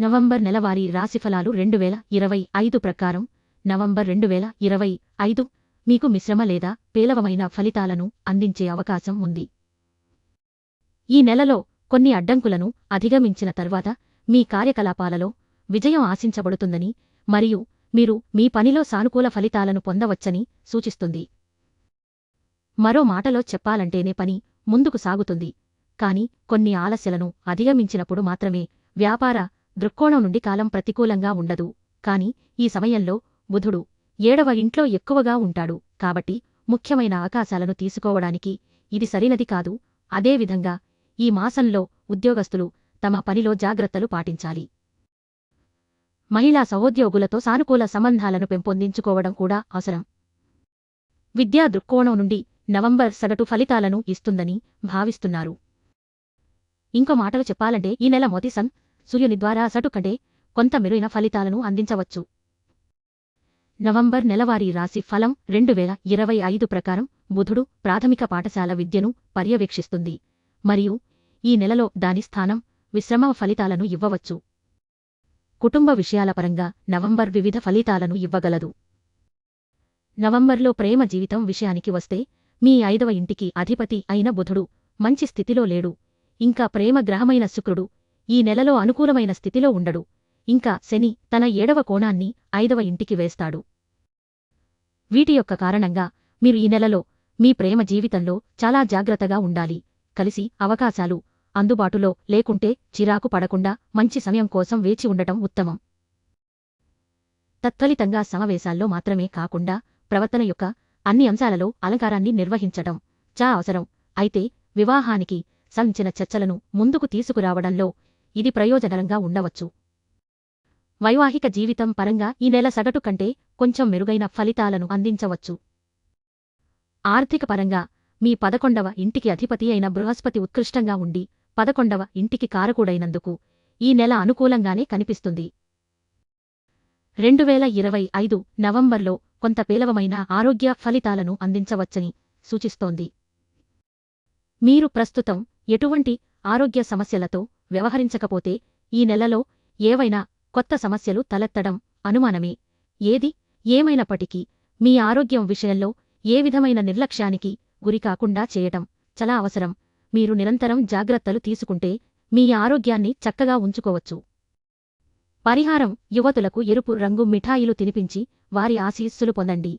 November నెలవారీ రాశిఫలాలు 2025 ప్రకారం November 2025 మీకు మిశ్రమ లేదా పేలవమైన ఫలితాలను అందించే అవకాశం ఉంది. ఈ నెలలో కొన్ని అడ్డంకులను అధిగమించిన తర్వాత మీ కార్యకలాపాలలో విజయం ఆశించబడుతుందని మరియు మీరు మీ పనిలో సానుకూల ఫలితాలను పొందవచ్చని సూచిస్తుంది. మరో మాటలో చెప్పాలంటేనే పని ముందుకు సాగుతుంది, కాని కొన్ని ఆలస్యలను అధిగమించినప్పుడు మాత్రమే. వ్యాపార దృక్కోణం నుండి కాలం ప్రతికూలంగా ఉండదు, కాని ఈ సమయంలో బుధుడు 7వ ఇంట్లో ఎక్కువగా ఉంటాడు కాబట్టి ముఖ్యమైన అవకాశాలను తీసుకోవడానికి ఇది సరైనది కాదు. అదేవిధంగా ఈ మాసంలో ఉద్యోగస్తులు తమ పనిలో జాగ్రత్తలు పాటించాలి. మహిళా సహోద్యోగులతో సానుకూల సంబంధాలను పెంపొందించుకోవడం కూడా అవసరం. విద్యా దృక్కోణం నుండి నవంబర్ సగటు ఫలితాలను ఇస్తుందని భావిస్తున్నారు. ఇంకో మాటలు చెప్పాలంటే ఈ నెల మొదటి సూర్యుని ద్వారా సగటు కంటే కొంత మెరుగైన ఫలితాలను అందించవచ్చు. నవంబర్ నెలవారీ రాశి ఫలం 2025 ప్రకారం బుధుడు ప్రాథమిక పాఠశాల విద్యను పర్యవేక్షిస్తుంది మరియు ఈ నెలలో దాని స్థానం విశ్రమ ఫలితాలను ఇవ్వవచ్చు. కుటుంబ విషయాల పరంగా నవంబర్ వివిధ ఫలితాలను ఇవ్వగలదు. నవంబర్లో ప్రేమ జీవితం విషయానికి వస్తే మీ 5వ ఇంటికి అధిపతి అయిన బుధుడు మంచి స్థితిలో లేడు. ఇంకా ప్రేమ గ్రహమైన శుక్రుడు ఈ నెలలో అనుకూలమైన స్థితిలో ఉండడు. ఇంకా శని తన 7వ కోణాన్ని 5వ ఇంటికి వేస్తాడు. వీటి యొక్క కారణంగా మీరు ఈ నెలలో మీ ప్రేమ జీవితంలో చాలా జాగ్రత్తగా ఉండాలి. కలిసి అవకాశాలు అందుబాటులో లేకుంటే చిరాకు పడకుండా మంచి సమయం కోసం వేచి ఉండటం ఉత్తమం. తత్ఫలితంగా సమావేశాల్లో మాత్రమే కాకుండా ప్రవర్తన యొక్క అన్ని అంశాలలో అలంకారాన్ని నిర్వహించటం చాలా అవసరం. అయితే వివాహానికి సంబంధించిన చర్చలను ముందుకు తీసుకురావడంలో ఇది ప్రయోజనకరంగా ఉండవచ్చు. వైవాహిక జీవితం పరంగా ఈ నెల సగటు కంటే కొంచెం మెరుగైన ఫలితాలను అందించవచ్చు. ఆర్థిక పరంగా మీ 11వ ఇంటికి అధిపతి అయిన బృహస్పతి ఉత్కృష్టంగా ఉండి 11వ ఇంటికి కారకుడైనందుకు ఈ నెల అనుకూలంగానే కనిపిస్తుంది. 2025 నవంబర్లో కొంత పేలవమైన ఆరోగ్య ఫలితాలను అందించవచ్చని సూచిస్తోంది. మీరు ప్రస్తుతం ఎటువంటి ఆరోగ్య సమస్యలతో వ్యవహరించకపోతే ఈ నెలలో ఏవైనా కొత్త సమస్యలు తలెత్తడం అనుమానమే. ఏది ఏమైనప్పటికీ మీ ఆరోగ్యం విషయంలో ఏ విధమైన నిర్లక్ష్యానికి గురికాకుండా చేయటం చాలా అవసరం. మీరు నిరంతరం జాగ్రత్తలు తీసుకుంటే మీ ఆరోగ్యాన్ని చక్కగా ఉంచుకోవచ్చు. పరిహారం: యువతులకు ఎరుపు రంగు మిఠాయిలు తినిపించి వారి ఆశీస్సులు పొందండి.